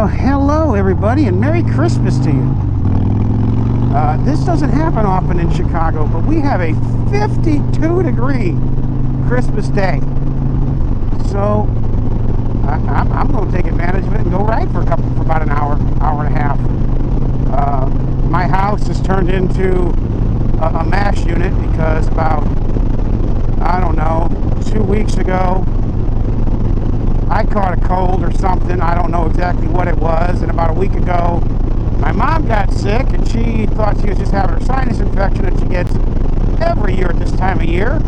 Well, hello everybody, and Merry Christmas to you. This doesn't happen often in Chicago, but we have a 52-degree Christmas day. So I'm going to take advantage of it and go ride for about an hour and a half. My house has turned into a MASH unit because about, I don't know, 2 weeks ago, I caught a cold or something. I don't know exactly what it was. And about a week ago, my mom got sick, and she thought she was just having her sinus infection that she gets every year at this time of year.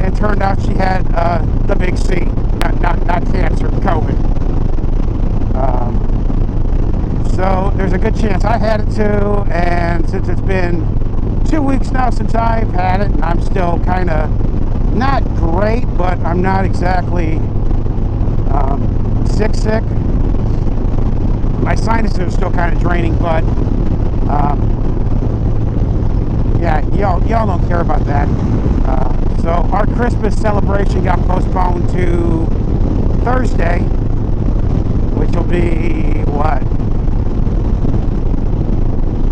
It turned out she had the big C, not cancer, COVID. So there's a good chance I had it too. And since it's been 2 weeks now since I've had it, and I'm still kind of not great, but I'm not exactly sick. My sinuses are still kind of draining, but yeah, y'all don't care about that. So our Christmas celebration got postponed to Thursday, which will be what?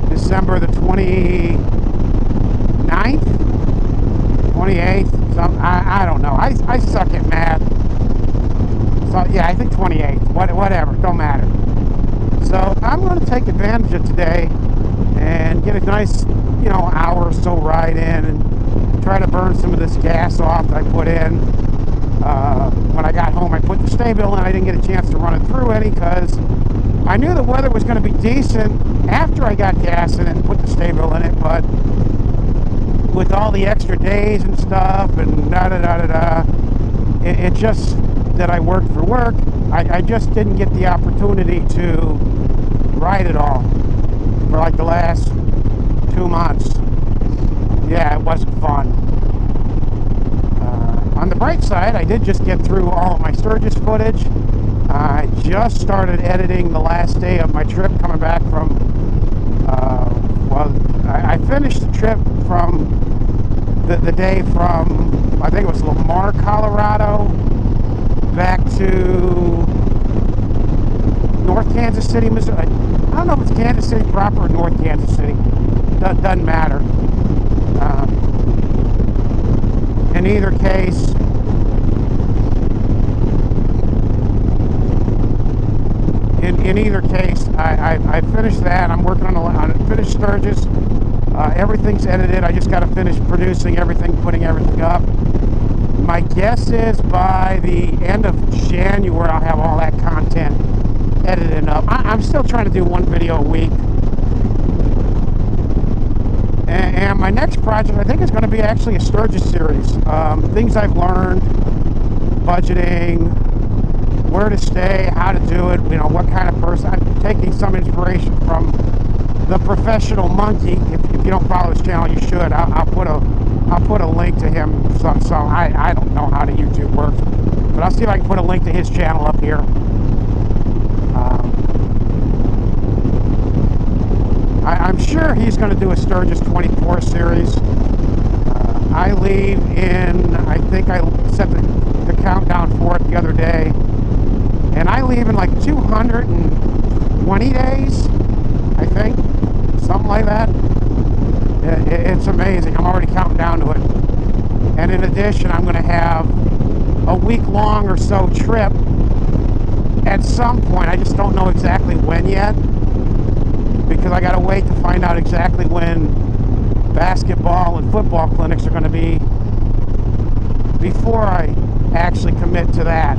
December the 29th? 28th? I don't know. I suck at math. So yeah, I think 28th. Whatever, don't matter. So I'm going to take advantage of today and get a nice, hour or so ride in and try to burn some of this gas off that I put in. When I got home, I put the stay bill in. I didn't get a chance to run it through any because I knew the weather was going to be decent after I got gas in it and put the stay bill in it, but with all the extra days and stuff and it just that I worked for work, I just didn't get the opportunity to ride it all for like the last 2 months. Yeah, it wasn't fun. On the bright side, I did just get through all of my Sturgis footage. I just started editing the last day of my trip coming back from, I finished the trip from the day from, I think it was Lamar, Colorado, back to North Kansas City, Missouri. I don't know if it's Kansas City proper or North Kansas City. Doesn't matter. In either case, I finished that. I'm working on finished Sturgis. Everything's edited. I just got to finish producing everything, putting everything up. My guess is by the end of January, I'll have all that content edited up. I'm still trying to do one video a week. And my next project, I think, is going to be actually a Sturgis series. Things I've learned, budgeting, where to stay, how to do it, what kind of person. I'm taking some inspiration from the Professional Monkey. If you don't follow his channel, you should. I'll put a link to him. So I don't know how the YouTube works, but I'll see if I can put a link to his channel up here. I'm sure he's going to do a Sturgis 24 series. I leave in, I think I set the countdown for it the other day, and I leave in like 220 days, I think, something like that. It's amazing. I'm already counting down to it. And in addition, I'm going to have a week-long or so trip at some point. I just don't know exactly when yet, because I got to wait to find out exactly when basketball and football clinics are going to be before I actually commit to that.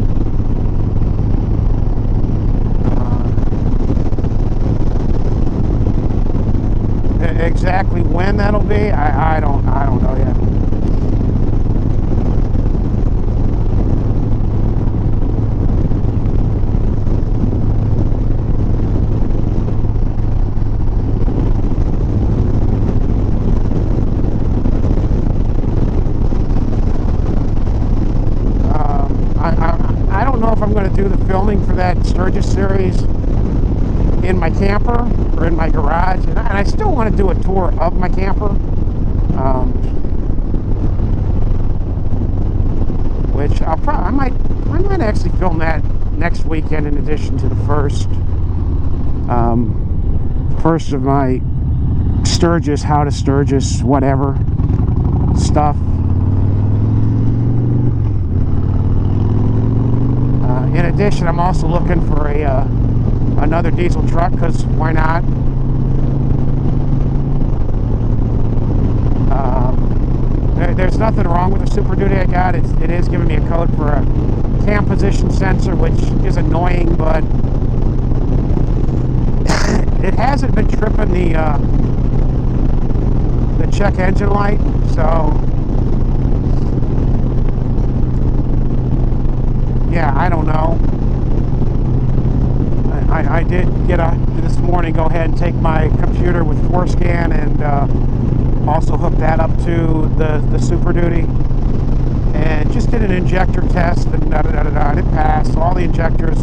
Exactly when that'll be, I don't know yet. I don't know if I'm going to do the filming for that Sturgis series in my camper or in my garage, and I still want to do a tour of my camper, which I might actually film that next weekend in addition to the first. First of my Sturgis, how to Sturgis, whatever stuff. In addition, I'm also looking for another diesel truck, because why not? There's nothing wrong with the Super Duty I got. It is giving me a code for a cam position sensor, which is annoying, but it hasn't been tripping the check engine light, so yeah, I don't know. I did get this morning go ahead and take my computer with Forescan and also hook that up to the Super Duty, and just did an injector test, and and it passed. So all the injectors,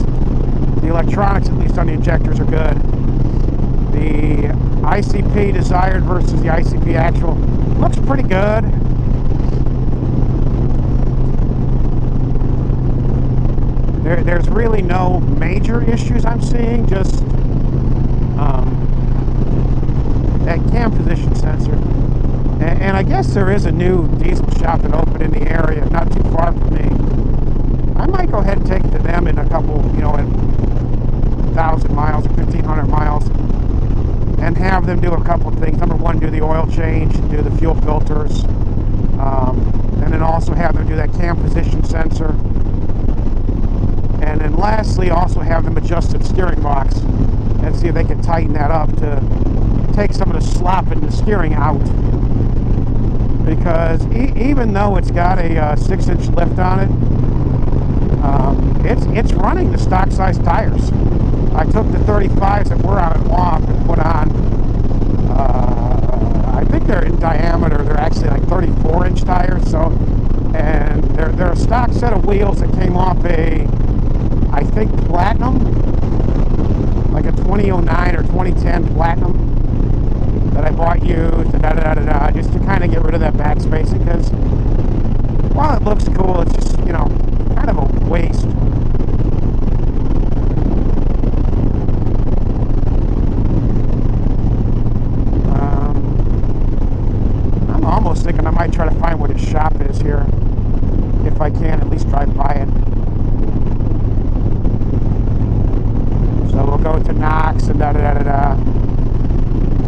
the electronics at least on the injectors are good. The ICP desired versus the ICP actual looks pretty good. There's really no major issues I'm seeing, just that cam position sensor. And I guess there is a new diesel shop that opened in the area, not too far from me. I might go ahead and take it to them in a couple, in 1,000 miles or 1,500 miles, and have them do a couple things. Number one, do the oil change, do the fuel filters, and then also have them do that cam position sensor. And then lastly, also have them adjust the steering box and see if they can tighten that up to take some of the slop in the steering out. Because even though it's got a 6-inch lift on it, it's running the stock size tires. I took the 35s that were on it off and put on, I think they're in diameter, they're actually like 34-inch tires. So, and they're a stock set of wheels that came off I think Platinum, like a 2009 or 2010 Platinum that I bought used, and just to kind of get rid of that backspace, because while it looks cool, it's just, kind of a waste. I'm almost thinking I might try to find what his shop is here, if I can at least drive by it. So we'll go to Knox and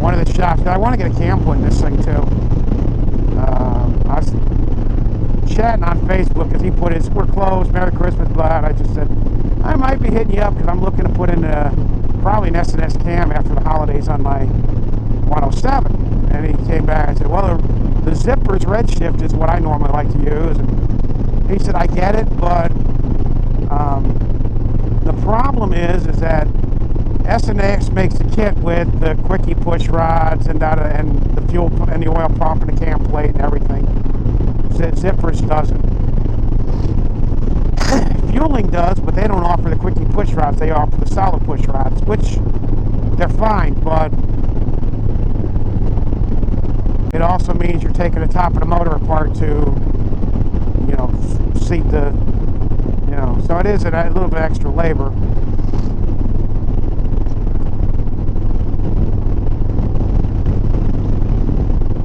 one of the shops. I want to get a cam put in this thing too. I was chatting on Facebook because he put his "we're closed, Merry Christmas" blah. And I just said I might be hitting you up because I'm looking to put in probably an S&S cam after the holidays on my 107. And he came back and said, "Well, the Zippers Redshift is what I normally like to use." And he said, "I get it, but the problem is that S&X makes the kit with the quickie push rods and the fuel and the oil pump and the cam plate and everything. Zippers doesn't. Fueling does, but they don't offer the quickie push rods. They offer the solid push rods, which they're fine, but it also means you're taking the top of the motor apart to, seat the, so it is a little bit extra labor.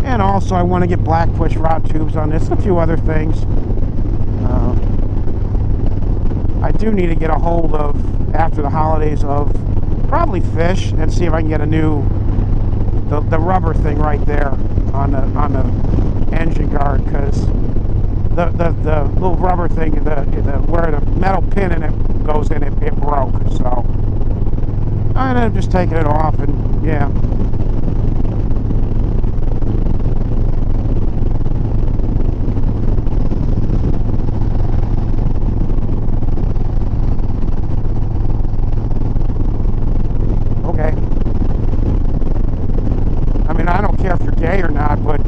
And also I want to get black push rod tubes on this, a few other things. I do need to get a hold of, after the holidays, of probably fish and see if I can get a new, the rubber thing right there on the engine guard, because the little rubber thing, where the metal pin in it goes in, it broke. So I ended up just taking it off, and yeah. I don't care if you're gay or not, but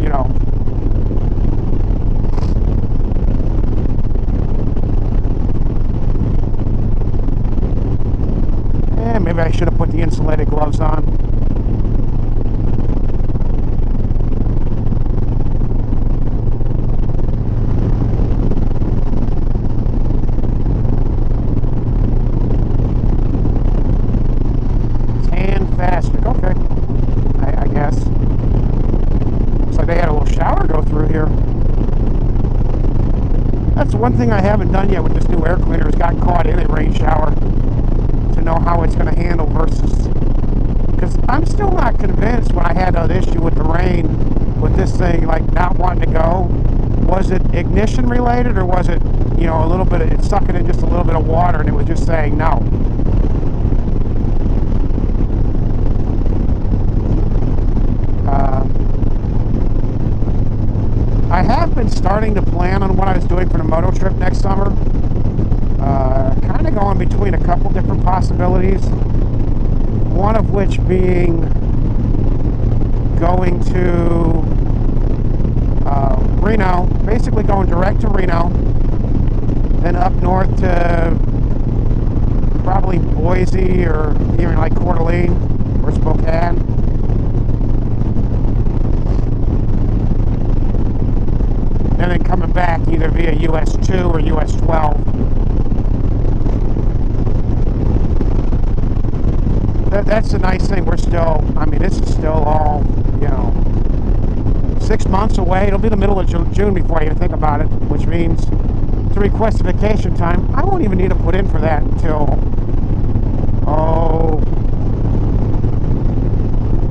maybe I should have put the insulated gloves on. one thing I haven't done yet with this new air cleaner is got caught in a rain shower to know how it's going to handle versus... Because I'm still not convinced when I had that issue with the rain, with this thing, like, not wanting to go. Was it ignition related, or was it, you know, a little bit of, it's sucking in just a little bit of water and it was just saying no? I have been starting to plan on what I was doing for the moto trip next summer. Kind of going between a couple different possibilities. One of which being going to Reno, basically going direct to Reno, then up north to probably Boise or even like Coeur d'Alene or Spokane. And then coming back either via US 2 or US 12. That's the nice thing. We're still, I mean, this is still all, you know, 6 months away. It'll be the middle of June before I even think about it, which means to request a vacation time, I won't even need to put in for that until, oh,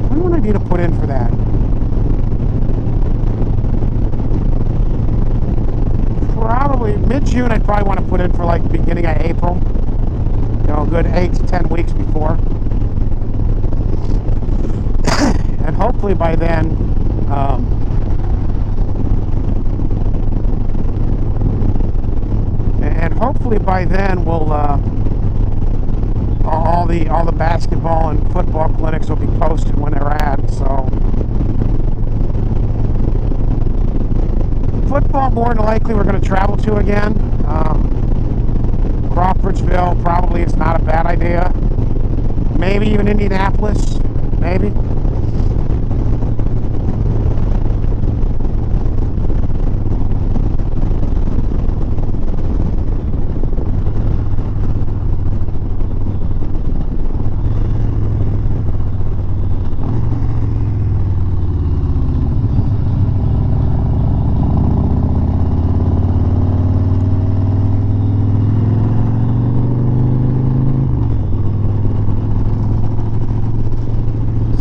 when would I need to put in for that? Probably mid-June. I'd probably want to put in for like beginning of April, you know, a good 8 to 10 weeks before. And hopefully by then, we'll all the basketball and football clinics will be posted when they're at. So football, more than likely, we're going to travel to again. Crawfordsville probably is not a bad idea. Maybe even Indianapolis, maybe.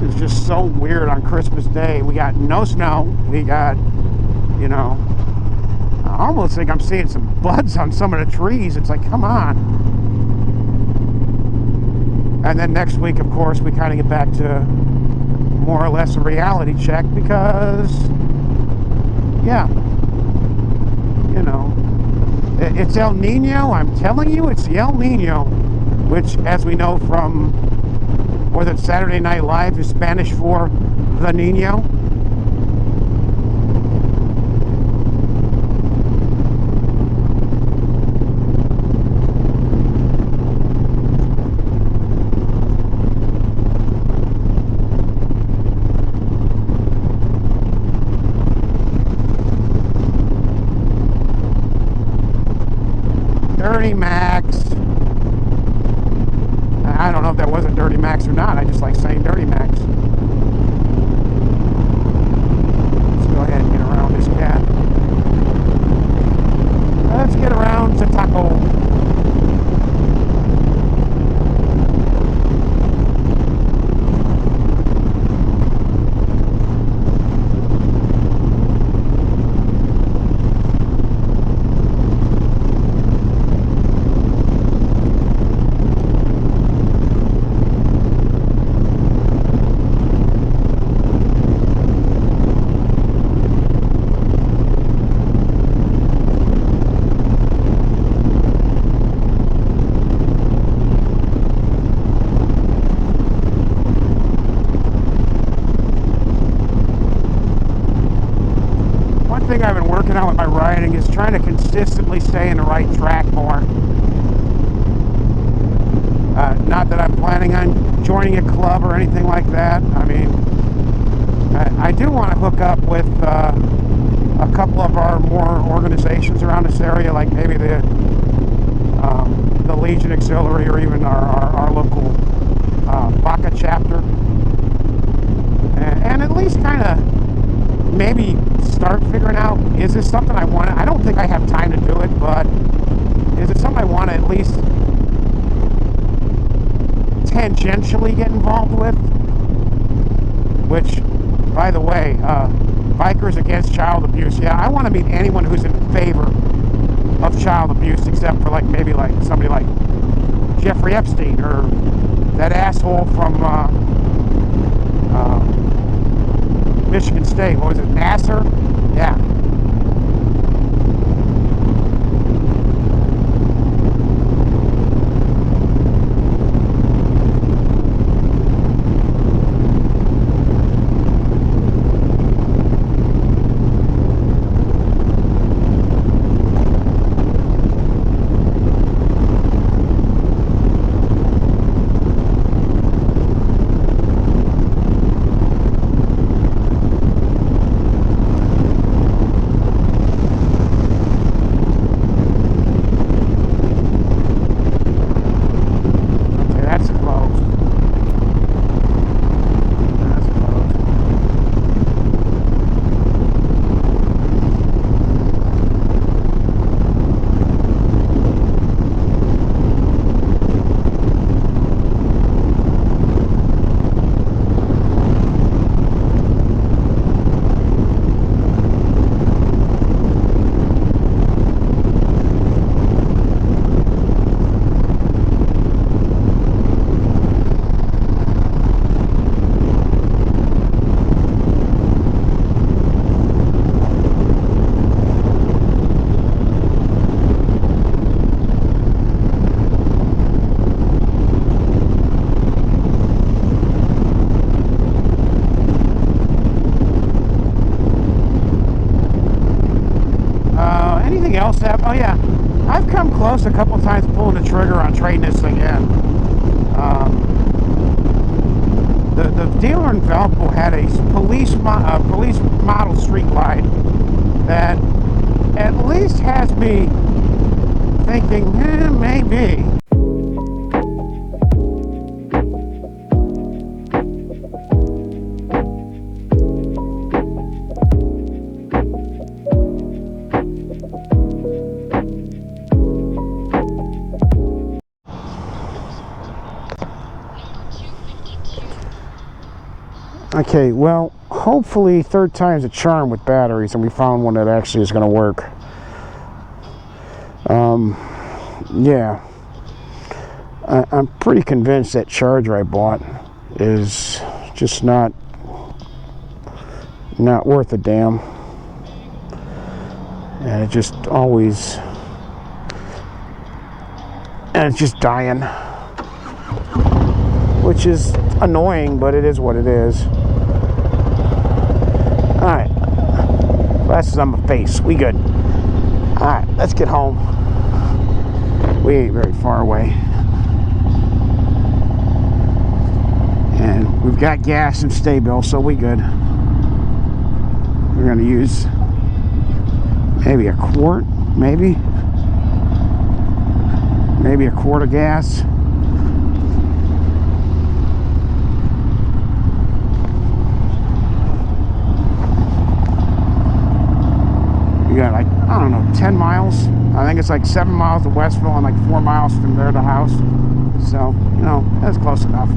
'cause just so weird on Christmas Day. We got no snow. We got, you know, I almost think I'm seeing some buds on some of the trees. It's like, come on. And then next week, of course, we kind of get back to more or less a reality check because, yeah, you know, it's El Nino. I'm telling you, it's the El Nino, which, as we know from, was it Saturday Night Live, is Spanish for the Nino. Dirty Max. I don't know if that was a Dirty Max or not. I just like saying Dirty Max. Let's go ahead and get around this cat. Let's get around to Taco. Thing I've been working on with my riding is trying to consistently stay in the right track more. Not that I'm planning on joining a club or anything like that. I mean, I do want to hook up with a couple of our more organizations around this area, like maybe the Legion Auxiliary or even our local Baca chapter, and at least kind of maybe start start figuring out, is this something I want to, I don't think I have time to do it, but is it something I want to at least tangentially get involved with? Which, by the way, Bikers Against Child Abuse, yeah, I want to meet anyone who's in favor of child abuse, except for like maybe like somebody like Jeffrey Epstein, or that asshole from Michigan State. What was it, Nasser? Yeah. Anything else that, oh yeah, I've come close a couple times pulling the trigger on trading this thing in. The dealer in Valpo had a police model street light that at least has me thinking, maybe. Okay, well, hopefully third time's a charm with batteries, and we found one that actually is going to work. Yeah, I'm pretty convinced that charger I bought is just not worth a damn, and it just always, and it's just dying, which is annoying, but it is what it is. Alright, glasses on my face, we good. Alright, let's get home. We ain't very far away. And we've got gas and Staybill, so we good. We're gonna use maybe a quart, maybe a quart of gas. We got like, I don't know, 10 miles. I think it's like 7 miles to Westville and like 4 miles from there to the house. So, you know, that's close enough.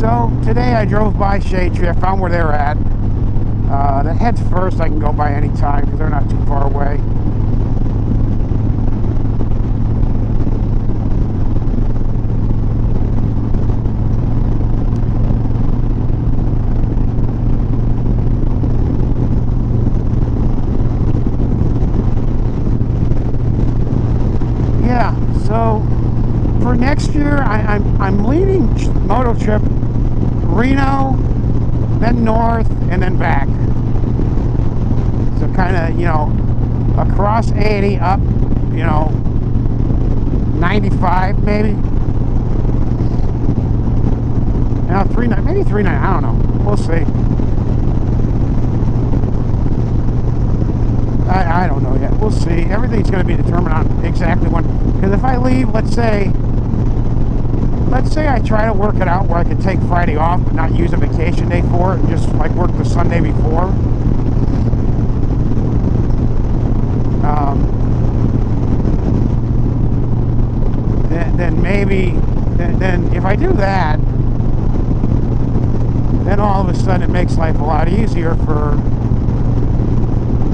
So today I drove by Shade Tree. I found where they're at. The Heads First I can go by any time because they're not too far away. Yeah, so for next year I'm leaning moto trip Reno, then north, and then back. So kind of, you know, across 80 up, you know, 95 maybe. Now 39, maybe 39, I don't know. We'll see. I don't know yet. We'll see. Everything's going to be determined on exactly when. Because if I leave, let's say, let's say I try to work it out where I could take Friday off but not use a vacation day for it and just like work the Sunday before. Then maybe, then if I do that, then all of a sudden it makes life a lot easier for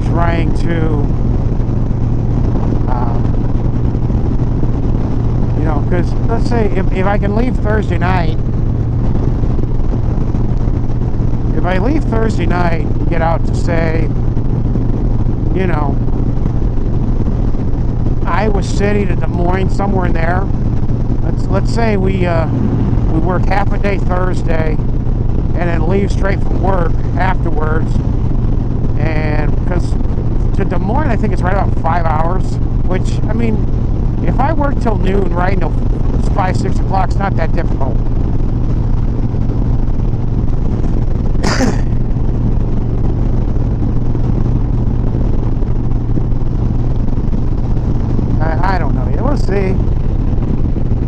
trying to, you know, because let's say if I can leave Thursday night, if I leave Thursday night and get out to, say, you know, Iowa City to Des Moines, somewhere in there. Let's say we work half a day Thursday and then leave straight from work afterwards. And because to Des Moines, I think it's right about 5 hours. Which, I mean, if I work till noon, right, till 5, 6 o'clock, it's not that difficult. I don't know yet. We'll see.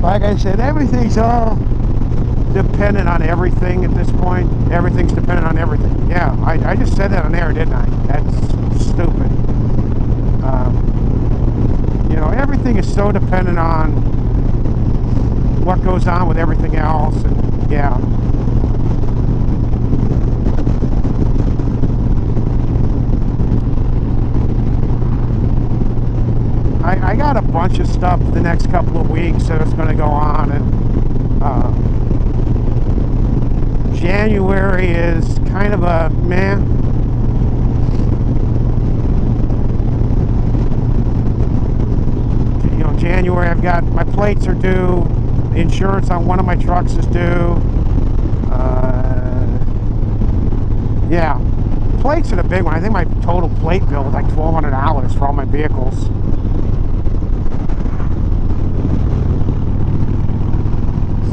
Like I said, everything's all dependent on everything at this point. Everything's dependent on everything. Yeah, I just said that on air, didn't I? That's stupid. You know, everything is so dependent on what goes on with everything else. And yeah. I got a bunch of stuff the next couple of weeks that is going to go on, and January is kind of a meh. You know, January I've got, my plates are due, the insurance on one of my trucks is due. Yeah, plates are the big one. I think my total plate bill is like $1,200 for all my vehicles.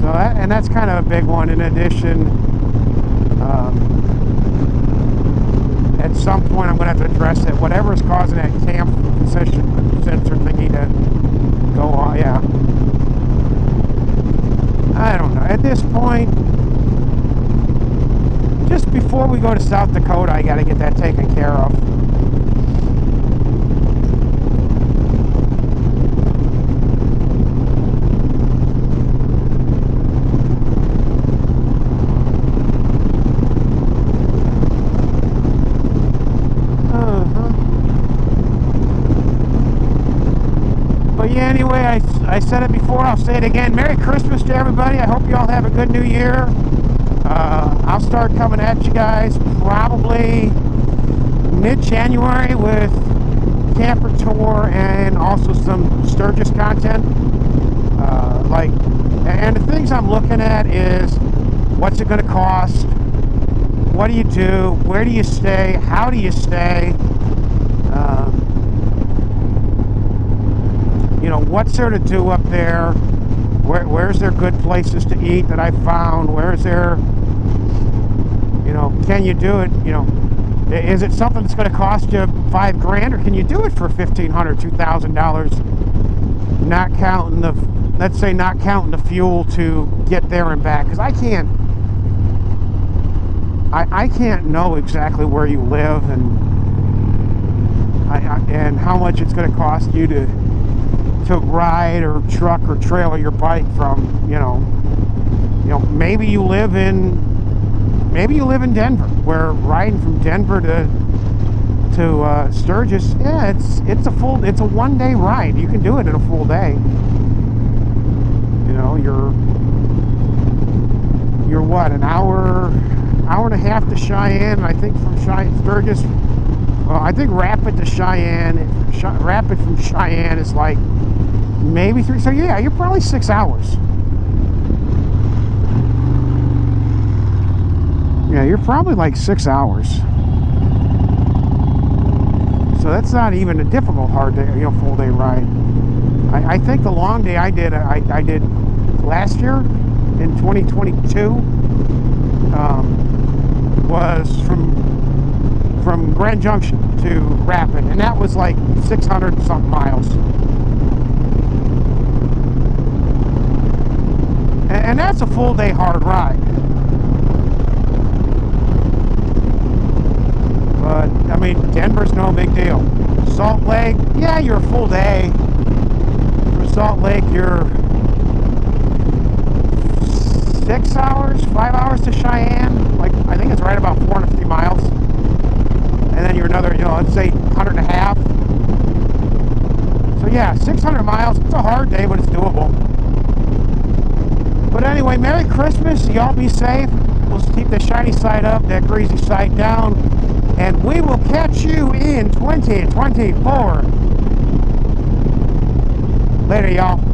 So that, and that's kind of a big one. In addition, at some point I'm going to have to address it. Whatever is causing that cam sensor thingy to go on, yeah. I don't know. At this point, just before we go to South Dakota, I got to get that taken care of. Yeah, anyway, I said it before, I'll say it again. Merry Christmas to everybody. I hope you all have a good new year. I'll start coming at you guys probably mid-January with camper tour and also some Sturgis content. And the things I'm looking at is what's it going to cost? What do you do? Where do you stay? How do you stay? You know, what's there to do up there? Where's there good places to eat that I found? Where's there, you know, can you do it? You know, is it something that's going to cost you $5,000, or can you do it for $1,500, $2,000? Not counting the, let's say, not counting the fuel to get there and back, because I can't know exactly where you live and how much it's going to cost you to ride or truck or trailer your bike from, you know, maybe you live in Denver, where riding from Denver to Sturgis, yeah, it's a one-day ride. You can do it in a full day. You know, you're what, an hour and a half to Cheyenne. I think from Sturgis, well, I think Rapid to Cheyenne, Rapid from Cheyenne is like maybe 3. So yeah, you're probably 6 hours. Yeah, you're probably like 6 hours. So that's not even a difficult hard day, you know, full day ride. I think the long day I did last year in 2022 was from Grand Junction to Rapid, and that was like 600 and something miles. And that's a full day hard ride. But, I mean, Denver's no big deal. Salt Lake, yeah, you're a full day. For Salt Lake, you're 6 hours, 5 hours to Cheyenne. Like, I think it's right about 450 miles. And then you're another, let's say 100 and a half. So yeah, 600 miles. It's a hard day, but it's doable. But anyway, Merry Christmas. Y'all be safe. We'll keep the shiny side up, that greasy side down. And we will catch you in 2024. Later, y'all.